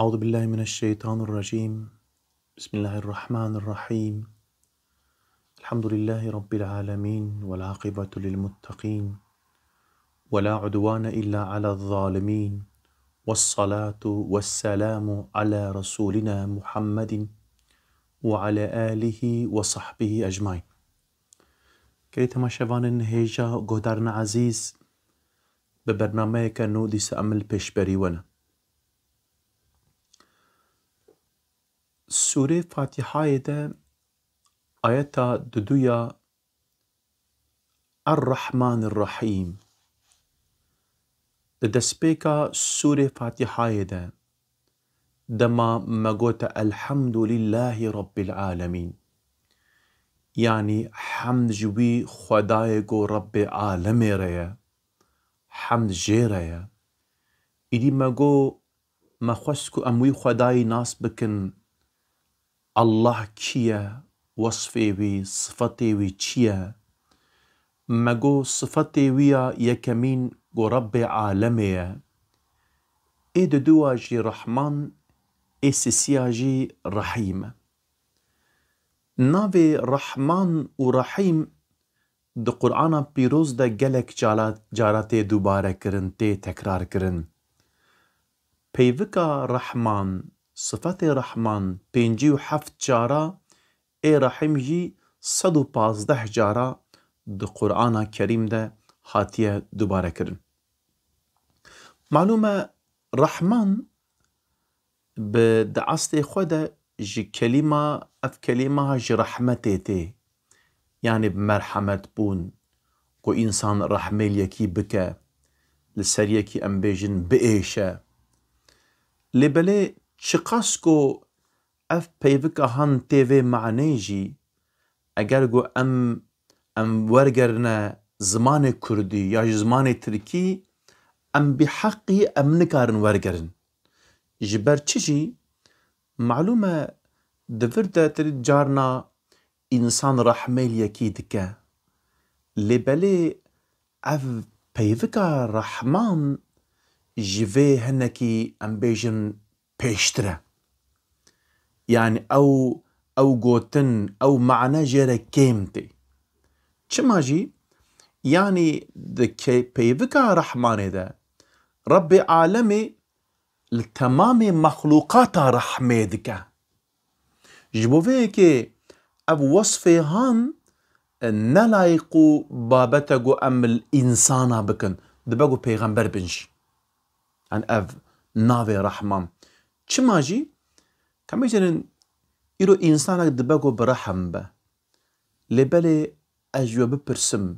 أعوذ بالله من الشيطان الرجيم. بسم الله الرحمن الرحيم. الحمد لله رب العالمين والعاقبة للمتقين ولا عدوان إلا على الظالمين، والصلاة والسلام على رسولنا محمد وعلى آله وصحبه أجمعين. كي تماشوان هيجا قدرنا عزيز ببرنامج كانو دي سأمل بيشبري ونا سورة فاتحة ده آياتا ددويا الرحمن الرحيم. دسبيكا سورة فاتحة ده دما مقوت الحمد لله رب العالمين، يعني حمد جوي خدايقو رب عالمي ريا، حمد جيريا إدي مقو مخوسكو أموي خداي ناس بكن الله كيا، وصفي وي صفتي وي كيا، مقو صفتي ويا يكمين قو رب عالمي إيد دواجي رحمن إسسياجي رحيم. ناوي رحمن ورحيم د قرآن بيروز دا گلك جاراتي دوباره کرن تي تكرار کرن. بيوكا رحمن صفت رحمن 57 جارا اي رحيم جي 115 جارا د قرآن كريم دا هاتيه دوباره کرن. معلومة رحمن بدعستي خوده جي كلمة اف كلمة جي رحمتي تي، يعني بمرحمة بون كو إنسان رحمة يكي بكا لسريكي أمبيجن بإيشا لبلي شقاسكو اف بيفكا هان تيفي معنيجي اگرگو ام ورگرنا زمان كردي يا زمان تركي ام بحقي ام نكارن ورگرن جبر چجي معلومة دفردا تريد جارنا إنسان رحمة يكي دكا لبلي اف بيفكا رحمن جيفي هنكي ام بيجن بيشترا، يعني او قوتن او معنى جيرا كيمتي چماجي يعني دكي بيفكا رحمن ده رب عالمي لتمام مخلوقات رحمة دكا جبوفي كي اف وصفي هان نلايقو بابتقو ام الانسان بكن دبقو پیغمبر بنش عن اف ناوي رحمن چماجي كميجنن إيرو إنسانك دبقو برحم با لبالي أجوا بپرسم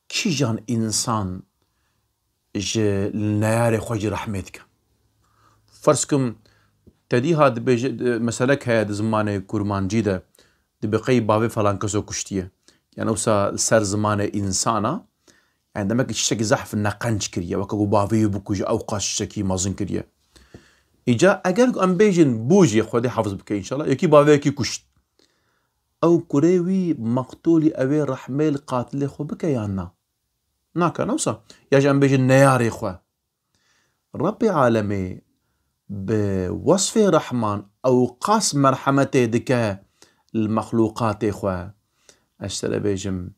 كي جان إنسان جي لنياري خوجي رحمتك فرسكم تديها مسألك هيا زمان كورمان جيدا دبقي باوي فلان كسو كشتيه، يعني اوسا سر زمان إنسانا يعني دمك الشك زحف نقنج كريا وكو باوي بكوجي أو قاش شكي مازن كريا إجا أجر أم بيجن بوجي خودي حافظ بك إن شاء الله يكي باوي كي كشت أو كريوي مقتولي أوي رحمة القاتل خو بك يانا ناكا نوصا يجي أم بيجن نياري خو ربي عالمي بوصف رحمن أو قاس مرحمته دكا المخلوقات خو أشتري بيجم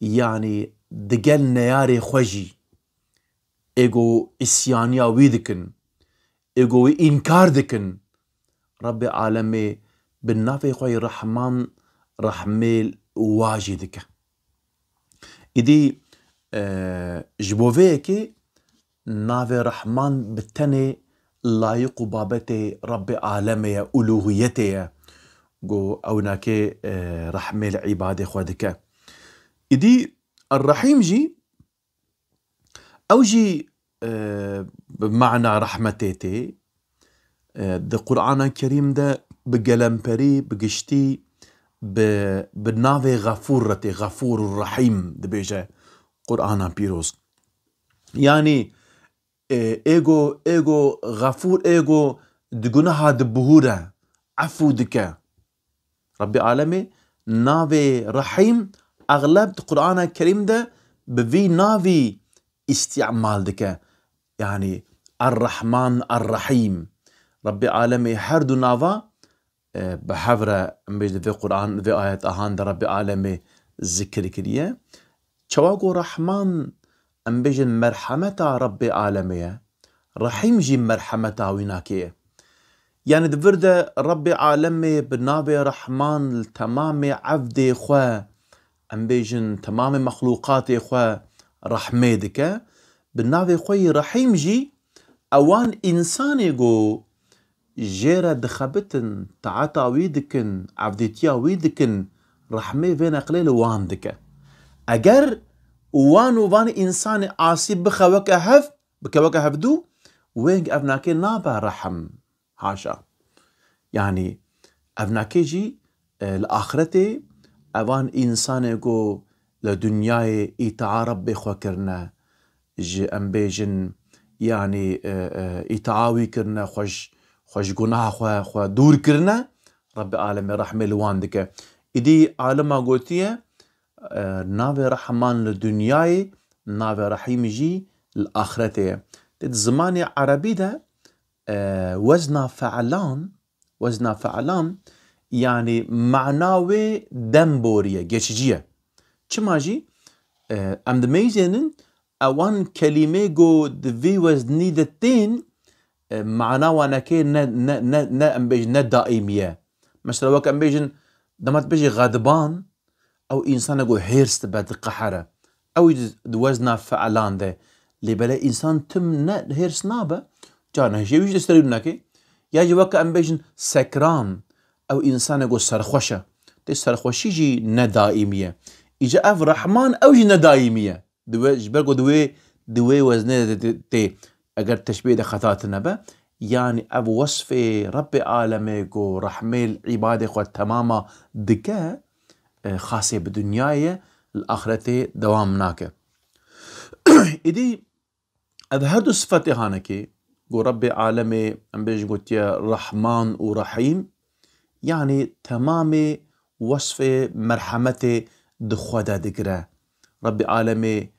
يعني دقل نياري خوجي إيجو إسيانيا ويدكن إيجو إنكار دكن ربي عالمي بالنافي خوي رحمن رحميل واجدك إدي جبوفيكي نافي رحمن بالتني لايق بابتي ربي عالمي ألوهيتي جو أو ناكي رحميل عبادي خودك إدي الرحيم جي أو جي بمعنى رحمتي ده قرآن الكريم ده بقلمبري بقشتي بالنافي غفورتي غفور الرحيم ده بيجا قرآن بيروز يعني ايغو غفور ايغو دقنها دبهورة عفو دكا ربي عالمي نافي رحيم اغلب القرآن الكريم ده بفي نافي استعمال دكا يعني الرحمن الرحيم ربي عالمي هر دو نافا بحفرة مبيج في القرآن في آيات أهان در ربي عالمي ذكر كريه چواغو رحمن أمبيجن مرحمتا ربي عالمي رحيم جي مرحمتا ويناكيه يعني دفرده ربي عالمي بنابي رحمن التمام عبدي خواه أمبيجن تمام مخلوقاتي خواه رحمي دكا بالنابي خوي رحيم جي اوان انساني جو جيرا دخبتن تعاتا ويدكن عبديتيا ويدكن رحمي فين قليل وان دكا اگر وان انسان عاصي بخوكا هف دو وين افناكي نابا رحم حاشا يعني افناكي جي الاخرتي اوان انسان جو لدنياي يتعارب بخوا كرنا جي امبيجن يعني يتعاوي كرنا خوش گناه خوا دور كرنا رب العالمين رحمه لوان دكا إدي عالما قوتيه ناوي رحمان لدنياي ناوي رحيم جي الآخرتي الزماني عربي ده وزنا فعلان يعني معناوي دمبورية جيشجية چما جي ام دميزينن اوان كلمه جو دفي وزني دتين معناه انا كي نا امبيج نا دائميه مثلا وك امبيجن دمت بيجي غضبان او انسان جو هيرست بعد قحره او وزنا فعلان ده اللي بلا انسان تم نا هيرس نابه جانا هشي ويش دستريبناكي ياجي وك امبيجن سكران او انسان جو سرخوشه دي سرخوشي جي نا دائميه اجا اف رحمن او جي نا دائميه جبرقو دوي وزنه تي اگر تشبيه ده خطات نبا يعني اب وصف رب عالمي جو رحمه العباده خو تماما دكا خاصه بدنياي الاخرته دوام ناك ادي اب هردو صفتي هانكي جو رب عالمي ام بيج قلت يا رحمن ورحيم يعني تمام وصف مرحمته دخودا دقرا رب عالمي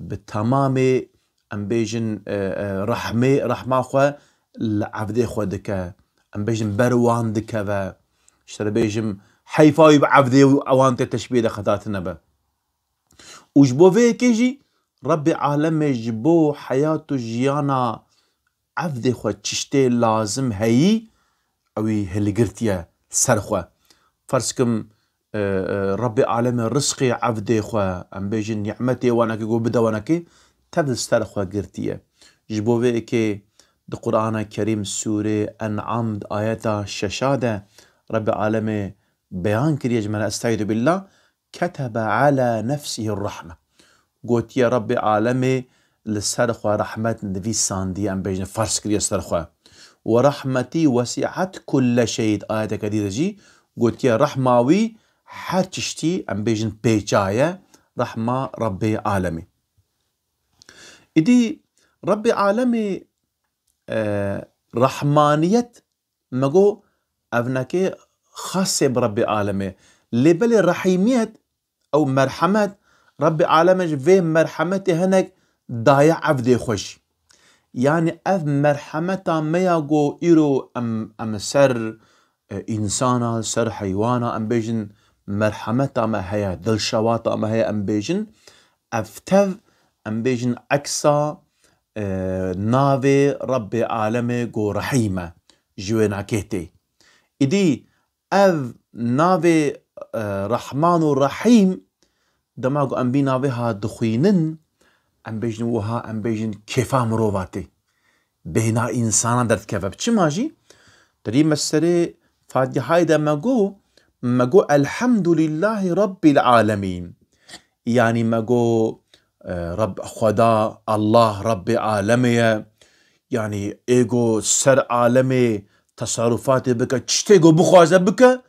بالتمام ام بيجن رحمه خو العبد خو دكا ام بيجن بروان دكا و اشترى بيجم حيفاوي بعبدي اوانت تشبيه خطات نبا وجبو في كيجي ربي عالم جبو حياته جيانا عبدي خو تشتي لازم هي اوي هلقرتيا سرخوا فرسكم ربي عالم رزقي عبدي خوا ام بيجن نعمتي وانا كي جو بدا وانا كي تبدل سترخوا قرتيه جبوه كي دو قرآن كريم سورة أنعام آياتا ششادة رب العالمين بيان كريه جمال استعيذ بالله كتب على نفسه الرحمة قلت يا رب العالمين للسرخوا رحمة نبي ساندي ام بيجن فرس كريه سرخوا ورحمتي وسعت كل شيء آياتا كديدة جي قلت يا رحماوي حرشتي ام بيجن بيجاية رحمة ربي عالمي إدي ربي عالمي رحمانية مجو أبناكي خاصة بربي عالمي لبلي رحيمية أو مرحمة ربي عالمي في مرحمتي هناك ضايع عبدي خوش يعني أف مرحمة ما يجو إيرو أم سر إنسانا سر حيوانا أم بيجن مرحمة ما هي دل شواطة ما هي أم بيجن أفتف ام بيجن عكسا نافي ربي عالمي جو رحيمة جوين كيتي إدي اف نافي رحمن ورحيم دماغو ام بي نافيها دخوينن ام بيجن وها ام بيجن كيفا مروفاتي بينا انسانا درت كيفا بچي ماجي دري مسري فاتحة دماغو ماغو الحمد لله رب العالمين يعني ماغو رب خدا الله رب عالمي يعني ايجو سر عالمي تصرفاتي بك تشتيجو بخوازه بك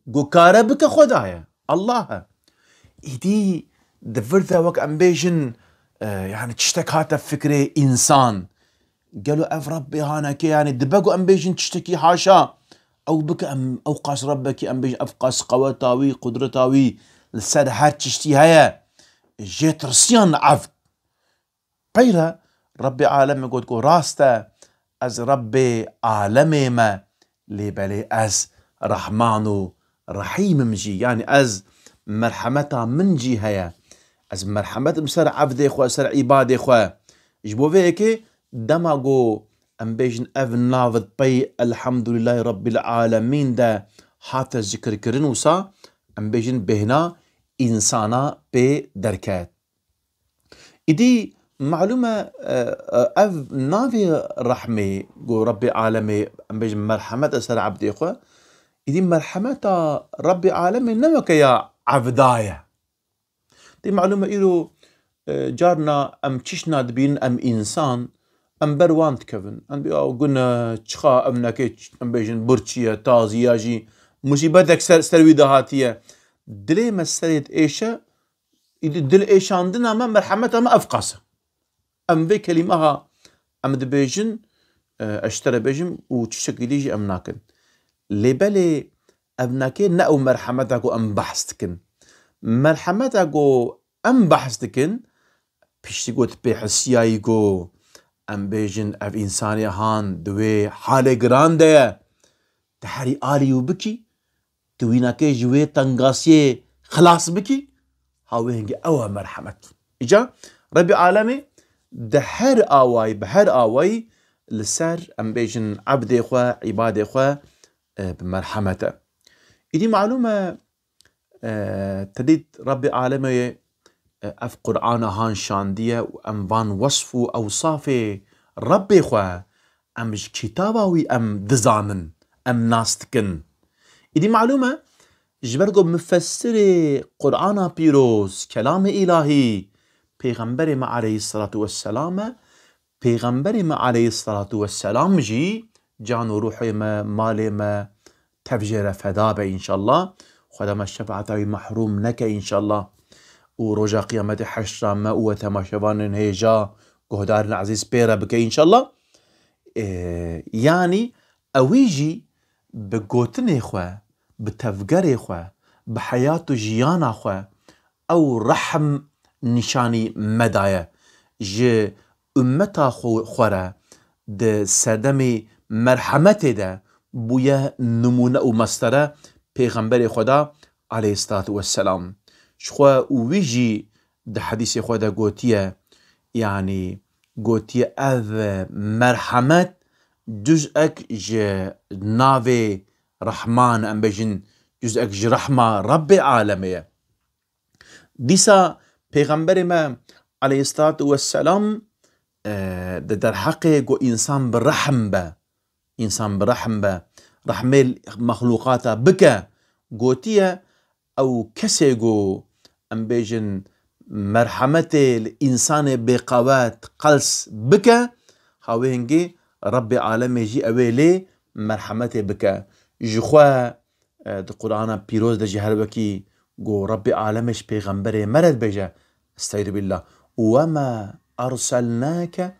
جو كاره بك خدايا الله ايدي دفرثا وك امبيجن يعني تشتك هاتا فكري انسان قالوا اف ربي هانك يعني دبقوا امبيجن تشتكي حاشا او بك ام او قاس ربك امبيجن افقاس قوتاوي قدرتاوي لسد هار تشتي هيا جيت رسيان عفد بيرا ربي عالم يقول راستا از رب عالمي ما لبلي از رحمن رحيم مجي، يعني از مرحمتا من جي هيا، از مرحمت سر عبد خوا سر عباد خوا. جبو فيكي دماغو ام بيجن اف نافد بي الحمد لله رب العالمين دا حتى ذكر كرنوسا ام بيجن بهنا انسانا بي دركات. إدي معلومة اف نافي رحمة جو رب العالمين ام بيجن مرحمت سر عبد خوا. إدي مرحمت رب العالمين نمك يا عبدايا. دي معلومة إلو جارنا ام تشنا دبين ام انسان ام بروان تكفن ام بيو قلنا تشخا امناكي ام بيجن برشية تازياجي مصيبتك سروي دهاتية دلي مسريت ايشا دل ايشان دنا ما مرحمتها ما افقاسه ام في كلمها ام دبيجن اشترى بيجن وتشكل يجي امناكن لبالي امناكي نأو مرحمتك ام بحثتكن مرحمتك ام بحثتكن بيشتي قوت بحسياي قو ام بيجن اف انساني هان دوي حالي جرانده تحري آلي وبكي تويناكي جوي تنغاسي خلاص بكي هاوي هنجي اوه مرحمت اجا ربي عالمي دحر آواي بحر آواي لسر ام بيجن عبد اخوة عباد اخوة بمرحمته. إدي معلومة تديد ربي عالمي اف قرآن هان شاندية وام فان وصفو اوصافي ربي خوا ام كتاباوي ام دزانن ام ناستكن. إدي معلومة جبرقو مفسر قرآن بيروز كلام إلهي پیغمبر ما عليه الصلاة والسلام پیغمبر ما عليه الصلاة والسلام جي جان وروحي ما مالي ما تفجر فدابه إن شاء الله خدا ما الشفاعة محروم نك إن شاء الله ورجا قيامة حشرة ما وتما شبان هيجا قهدارنا عزيز بيرا بكي إن شاء الله. يعني أويجي بقوتن إخوة بتفجر إخوة بحياته جيانا إخوة أو رحم نشاني مدايا ج أمتا خورا د سردمي مرحمته ده بويا نمونه ومستره پیغمبر خدا عليه الصلاة والسلام. شخوا ويجي ده حديث خدا قوتيه يعني قوتيه اذ مرحمت جزءك ج نافي رحمن ام بجن جزءك ج رحمة رب العالمية. ديسا پیغمبر ما عليه الصلاة والسلام ده در حقه قو انسان برحم با انسان برحم با رحمه مخلوقاته بكا قوتيه او كسي قو ام بيجن مرحمة الانسان بقوات قلس بكا هاوهنجي رب العالم يجي اويلي مرحمته بكا جخوا ده قرآن بيروز ده جهر بكي قو رب العالمش بيغمبره مرد بيجا استعيذ بالله وما أرسلناك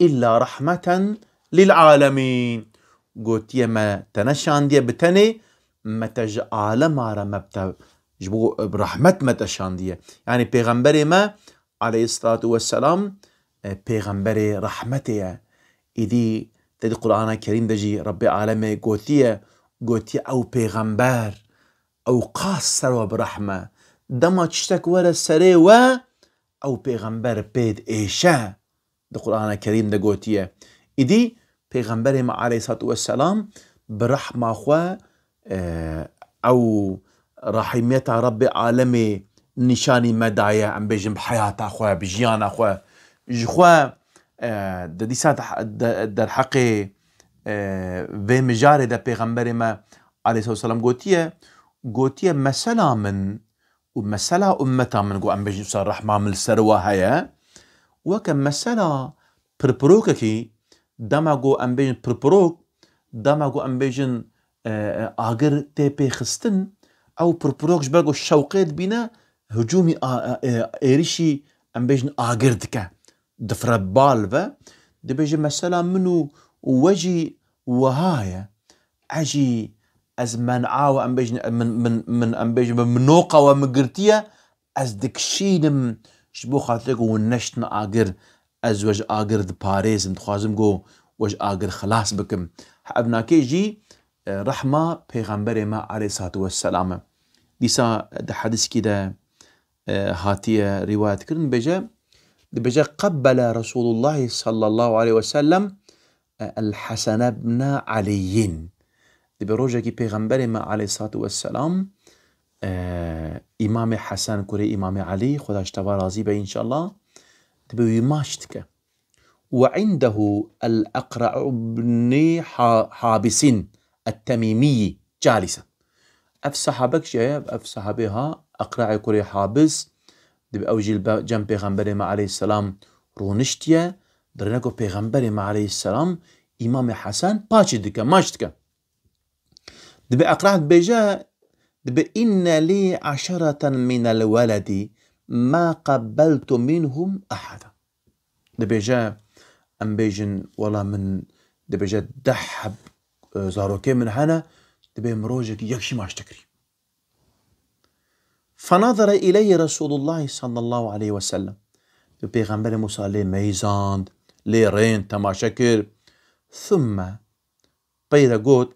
إلا رحمة للعالمين. قلت يما تنشان دي بتني متج عالم على مبتا جبو برحمة متشان دي يعني پیغمبر ما عليه الصلاة والسلام پیغمبر رحمته. إذي تدي القرآن الكريم دجي رب العالمين قلت أو پیغمبر أو قاس سروا برحمة دما تشتك ورا السري و أو پیغمبر بيد إيشا ده القرآن الكريم ده قوتيه. إدي پیغمبر ما عليه الصلاة والسلام برحمة خوا أو رحمية رب العالمي نشاني مدايا عم بيجم بحياة أخوة بجيان أخوة جخوا ده دي ساعة در حقي في مجاري ده پیغمبر ما عليه الصلاة والسلام قوتيه مسلا من ومسلا أمتا من قو عم بيجم صار رحمة من السروة هيا وكم مسلا بربروككي دماغو ام بيجن بربروك دماغو ام بيجن آگر تيبي خستن او بربروك جبرقو الشوقيت بينا هجومي ايريشي ام بيجن آگر دكا دفر بالفا دي بيجن مسلا منو وجي وهايا اجي از منعاو ام بيجن من ام بيجن منوقة ومقرتية از دكشينم شبو خاطرك ونشتنا آگر از وجه آگر د پاريز متخوازم قو وش آگر خلاص بكم أبناكي جي رحمة پیغمبر ما عليه الصلاة والسلام. ديسا ده حديث كده هاتية رواية كرن بجا قبل رسول الله صلى الله عليه وسلم الحسن بن علي. دي بروجة كي پیغمبر ما عليه الصلاة والسلام إمام حسن كوري إمام علي خداش تبا راضي بي إن شاء الله تبي ماشتك. وعنده الأقرع بن حابس التميمي جالسا. أف صحابك شايف أف صحابها أقرع كوري حابس دبي أوجي جنب پیغمبر ما عليه السلام رونشتيا درناكو پیغمبر ما عليه السلام إمام حسن باشي دكا ماشتك. دبي أقرع بيجا دبي إن لي 10 من الولد ما قبلت منهم أحدا. دبي جا أم بيجن والله من دبي جا دحب زاروكي من هنا دبي مروجك يكشي ما اشتكري. فنظر إلي رسول الله صلى الله عليه وسلم. بيغمبر موسى لي ميزاند لي رين تماشكر ثم بيدا قوت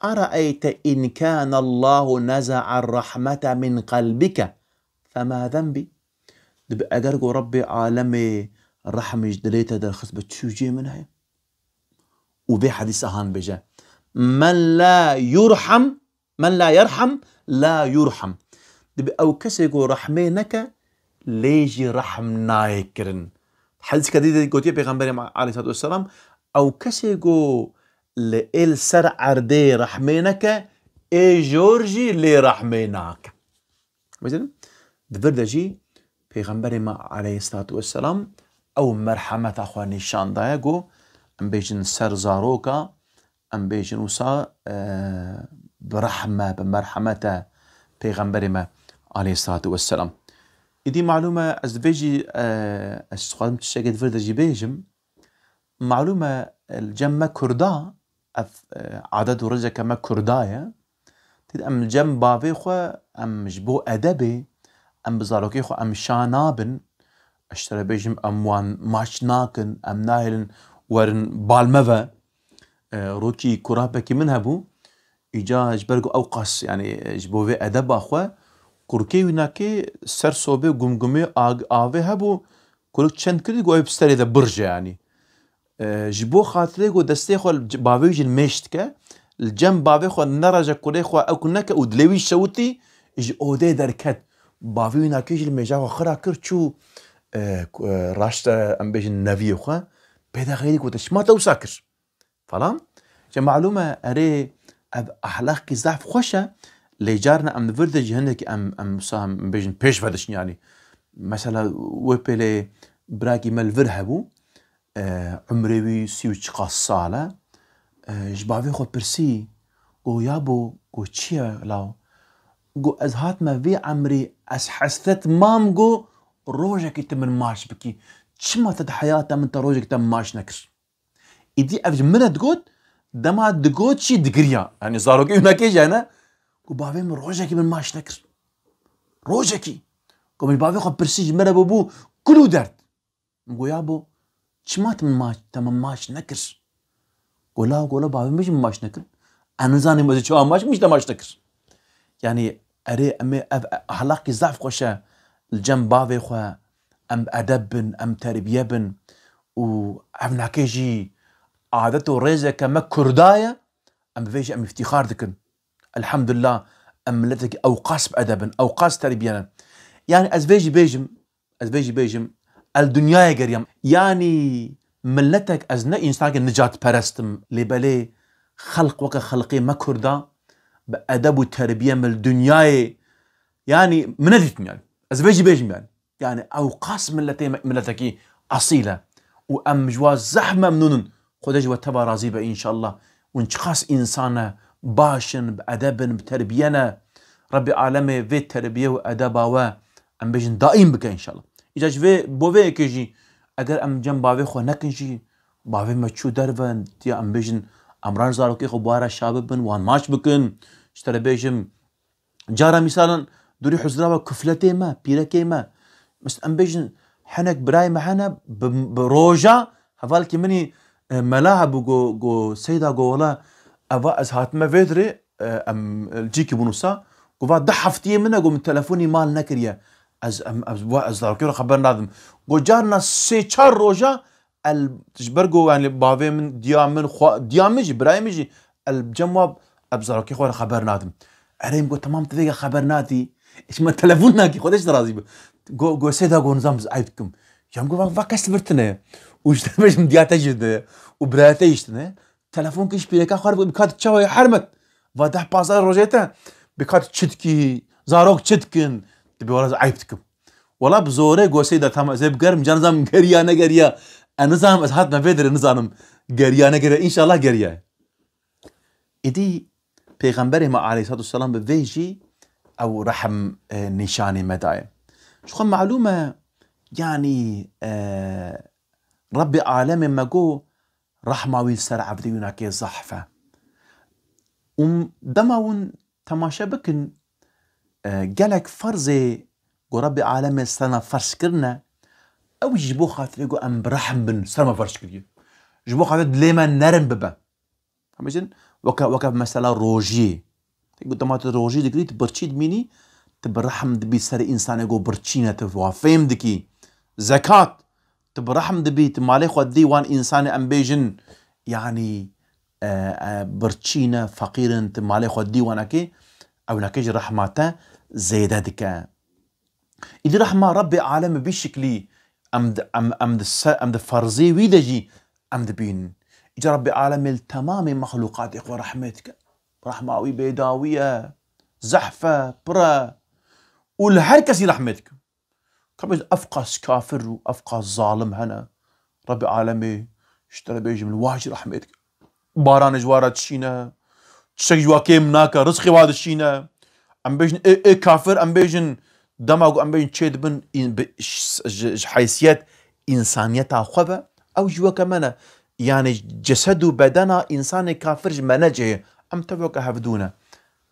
أرأيت إن كان الله نزع الرحمة من قلبك فما ذنبي. دبي أقرقو ربي عالمي الرحمة جدليتا در خصبة شوجي منها. وبي حديث أهان بجا من لا يرحم لا يرحم. دبي أو كسيقو رحمينك ليجي رحم نايكرن. حديث كديد قوتي بيغمبري عليه الصلاة والسلام أو كسيقو لإل سر عردي رحمينك إي جورجي لي رحميناك. مثلا دفرد جي بيغمبري عليه الصلاة والسلام أو مرحمة أخواني شان دايقو أم بيجن سر زاروكا أم بيجن وسا برحمة بمرحمة بيغمبري ما عليه الصلاة والسلام. إدي معلومة أز بيجي أستخدم تشاكد فرد جي بيجم معلومة الجمع كردا عدد ورجة كما كردايا تد أم جم بابي خو أم جبو أدبي أم بزاروكي خو أم شانابن اشترى بيجم أم وان ماش ناكن أم ناهلن ورن بالمفا روكي كرابكي منها بو إجا جبرقو أوقاس يعني جبوه أدب أخوة كوركي وناكي سر صوبي وقمقمي آوه هبو كورك چند كرد قوي بستري ذا برجة يعني جبو خاطري قو دستي خو باويج المشتكة الجنب باوي خو نرجة كوري خو أو كناك ودلوي شوتي إج أودي دركت باوي وناكي المجا وخرا كرتشو راشتا أم بيج النبي خو بيدا غيري قو تشما توساكر فلام جا معلومة أري أحلاقي ضعف خوشة اللي جارنا أم نفردج هنك أم سام بيجن بيش فدش يعني مثلا وبيلي براكي مال فرهبو عمري 30 سالة جبابي خو برسي قو يابو قو تشيا لاو قو أزهات ما في عمري أسحست مام قو روجك تمن ماش بكي تشما تد حياته من تروجك تم ماش نكر إدي أفج منها تقول دما دقوت شي دقريا يعني زاروكي هناك جانا وبابي من روجكي من ماش نكر روجكي قوم بابي خو برسيج مرة بابو كلو درد نقول يابو شمات من ماش تم ماش نكر قولا بابي مش من ماش نكر أنا زاني مزي شو ماش مش تماش نكر يعني أري أمي أخلاقي ضعف خوشة الجنب بابي خو أم أدب أم تربية وأبنا كيجي عادته ريزة كما كرداية أم فيش أم افتخار دكن الحمد لله أم لتك أوقاس بأدبا أوقاس تربية يعني أزبيجي بيجم الدنيا قريم يعني ملتك أزنا إنسان نجاة برستم لبالي خلق وك خلقي ما كردا بأدب وتربية من الدنيا يعني مندتم يعني أزبيجي بيجم يعني أوقاس ملتك أصيلة وأم جواز زحمة منون خدج وتبا راضي إن شاء الله ونشخاص إنسانة باشن بأدب بتربينا ربي عالمي في تربية وأدبا وأم بيجن دائم بك إن شاء الله إجاج في بوفي كيجي أجر أم جنب باوي خو نكنجي باوي ما تشو درفن تي أم بيجن أمران زاروكي خو بوارا شاببن وان ماش بكن اشترى بيجم جارة مثلا دوري حزراوة كفلتي ما بيركي ما بس أم بيجن حنك براي معنا بروجا هفالكي مني ملاعب جو سيدا جو ولا أبا از هاتما فيدري الجيكي بونوسا جو بعد دحفتي منها جو من تلفوني مال نكريا از داركيرو خبر نادم جو جارنا سي چار روجا تجبرجو يعني بافي من ديامجي برايمجي الجواب ابزاركي خو خبر نادم اريم جو تمام تفيق خبر نادي ايش ما تلفون ناكي خدش درازي جو سيدا جو نظام عيبكم يوم جو فاكست برتنا وش تمش مدياتا جد وبراتا يشتنا تلفون كيش بيركا خارب بكات تشاوي حرمت وده بازار روجيتا بكات تشتكي زاروك تشتكن تبي ولا عيبتكم والله بزوره جو سيدا تمام زي بقرم جنزام قريا النظام هات ما فيدر نظام قريا ان شاء الله قريا ادي پیغمبر ما عليه الصلاه والسلام بفيجي او رحم نشاني مدايا شو معلومه يعني رب عالم ما جو رحمة ويلسر عبدي وناكي زحفة دماون تماشا بكن قالك فرزي جو رب عالم السنة فرش كرنا او جبو خاطر يقول ام برحم بن سلمة فرش كريا جبو خاطر دليما نرم ببا همجن وكا مثلا روجي تقول تمات روجي دكري تبرشيد ميني تبرحم دبي سر انسان يقول برشينة تفهم دكي زكاة تبرحم دبي مالي خود ديوان انسان ام بيجن يعني برشينة فقير مالي خود ديوانكي او نكيج رحمته زيادة دكا إذا رحمة ربي عالم بشكلي أمد فرزي ويدجي أمد بين إذا ربي عالم التمام مخلوقات إخوة رحمتك رحمة بيداوية زحفة برا والهر كسي رحمتك كم أفقس كافر وأفقس ظالم هنا ربي عالمي اشترى بيجي من واجي رحمتك باران جوارة تشينا تشك جوا كيم ناكا رزقي واد تشينا أم بيجن إيه كافر أم بيجن دماغو ام بين تشيد بن حيثيات انسانيتها خوبه او جوا كمان يعني جسد وبدنها انسان كافر منجه ام تبقى هفدونه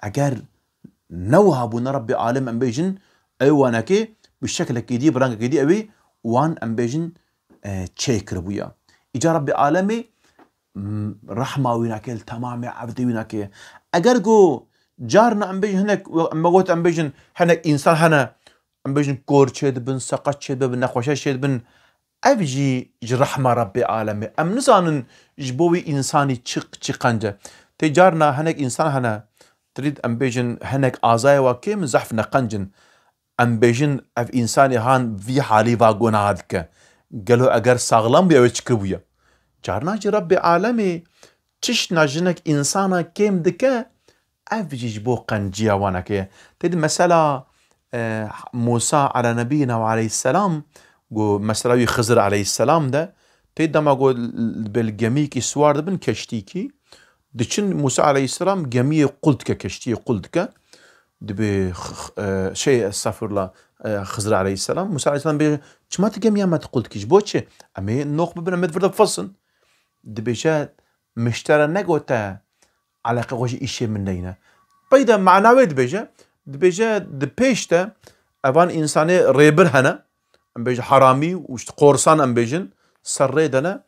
اگر نوها بون ربي عالم ام بيجن ايوانا كي بالشكل كيدي برانك كيدي ابي وان ام بيجن تشيكر بويا اجا ربي عالمي رحمه ويناكل تمام عبدي ويناكي اگر جو جارنا ام بيجن هناك اما قلت ام بيجن هناك انسان هنا ام بيجن كور تشيد بن سقط تشيد بن نخوشه تشيد بن ابجي رحمه ربي عالمي ام نسان جبوي انساني تشقنجه تجارنا هناك انسان هنا تريد ام بيجن هناك ازاي وكيم زحف نقنجن ام بيجن اف انساني هان في حالي واغون هادك قالوا اگر ساغلام بيا تشكربويا جارنا جي ربي عالمي تش ناجنك انسانا كيم دكا افجي جبو قنجيا وانك تد مساله موسى على نبينا وعليه السلام جو مسلاوي خضر عليه السلام ده تيدا ما جو بالجميكي سوار بن كشتيكي دشن موسى عليه السلام جميع قلتك كشتي قلتك دبي شيء استغفر الله خضر عليه السلام موسى عليه السلام بي شمات جميع ما تقولتكش بوتشي امي نوخ بنا مدفر فصن دبي جا مشترى نقوتا على قوش إشي منينا بيدا معناوي دبيجا دبيشتا أفان إنساني ريبر هنا أم بيجا حرامي وش قورسان أم بيجن سريدنا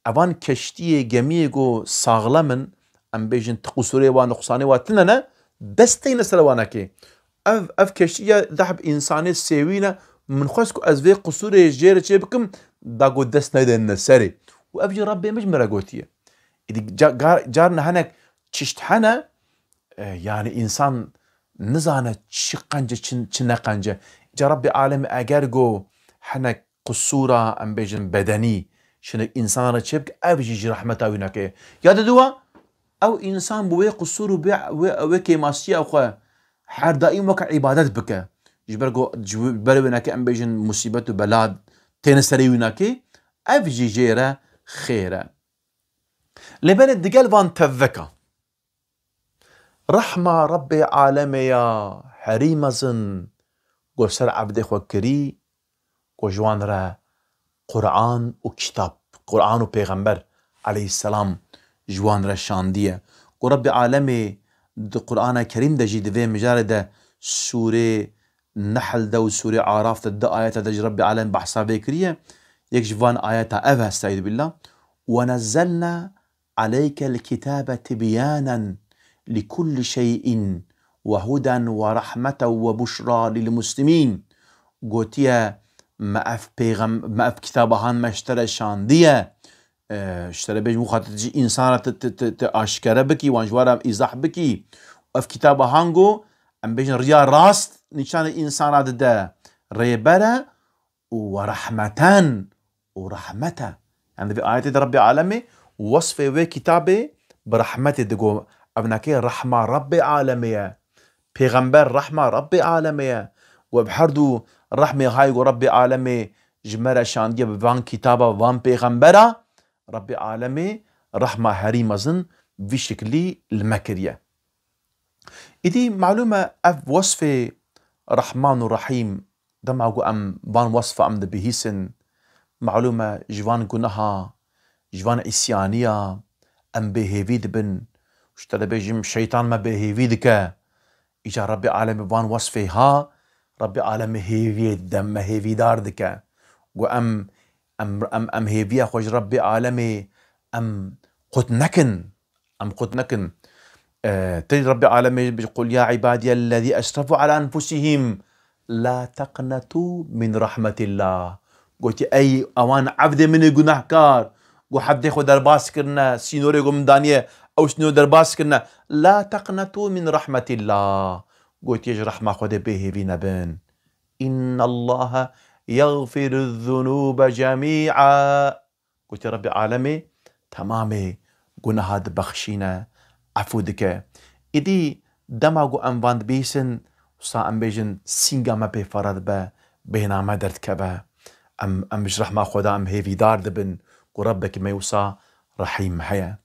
أفان كشتي جميعو ساغلمن أم بيجن تقصوري ونقصاني واتننا دستين سلوانكي أف كشتي ذهب إنساني سيوينا من خسكو أزفي قصوري جيري بكم داقو دست نيدن سري وأفجي ربي مش مراقوتيه إذا جارنا هناك تشتحنا يعني إنسان نزانة شقنجة شنقنجة جا ربي عالم أجرجو حنا قصورة أم بيجن بدني شنك إنسان تشبك أبجي رحمته وينك يا دوا أو إنسان بوي قصور وبيع وكي ماسيا أخو حر دائم وك عبادات بك جبرجو جبر وينك أم بيجن مصيبة بلاد تنسري وينك أبجي جيرة خيرة لبنت دقال فان تذكى رحمة ربي عالمي يا حريمزن قرسر عبد إخوة كري قجوان را قرآن وكتاب قرآن وبيغمبر عليه السلام جوان را شاندية وربي عالمي دي قرآن كريم دا جيد في مجالة سورة نحل دا وسورة عراف دا آيات دا ربي عالم بحثا بكرية يك جوان آيات أفا استعيد بالله ونزلنا عليك الكتاب تبيانا لكل شيء وهدى ورحمة وبشرى للمسلمين. قوتيا ما اف كتابهان ما اشترى شاندية اشترى بيج مخاطر تجي إنسانة تأشكر بكي وانجوارا إيزاح بكي اف كتابهان قو ام بيجن ريال راست نشان إنسانة دا ريبرا ورحمة ورحمة. يعني في آيات ربي عالمي وصفه و كتابه برحمته دقو ابناكي رحمة ربي عالمية پیغمبر رحمة ربي عالمية وبحردو رحمة هاي ربي عالمي جمرة شاندية بفان كتابه وفان پیغمبرة ربي عالمي رحمة هري مزن في شكلي المكرية. إدي معلومة اف وصفه رحمن ورحيم دمعو ام بان وصفه ام دبهيسن معلومة جوان قناها جوان إسيانية ام بهيفيد بن وشتلا بيجم شيطان ما بهيفيدك إجا ربي عالمي بان وصفه ها ربي عالمي هيفيد دم هيفيدار دك وام ام هيفيا خوش ربي عالمي ام قتنكن تجي ربي عالمي بيقول يا عبادي الذي أسرفوا على أنفسهم لا تقنطوا من رحمة الله. قلت أي أوان عبد من الجناهكار وحبدي خو درباس كرنا سينوري قوم دانية أو سنو درباس كرنا لا تقنطوا من رحمة الله. قلت يجي رحمة خود به في نبن إن الله يغفر الذنوب جميعا. قلت يا ربي عالمي تمامي قلنا هاد بخشينا عفودك إدي دماغو أنفاند بيسن وصا أم بيجن سينغا ما بفرد با بينا ما درد كبا أم جرح ما خدا أم هيفي دار دبن وربك ما يوصى رحيم حيا.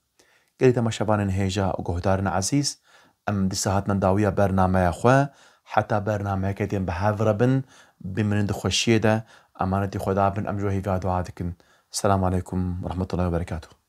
قلت ما شبان هيجا وقهدارنا عزيز أم دي ساعتنا داوية برنامج يا أخوة حتى برنامج كتير بهذربن بمن خوشية ده أمانة خدا بن أم جوهي في دعاتكم. السلام عليكم ورحمة الله وبركاته.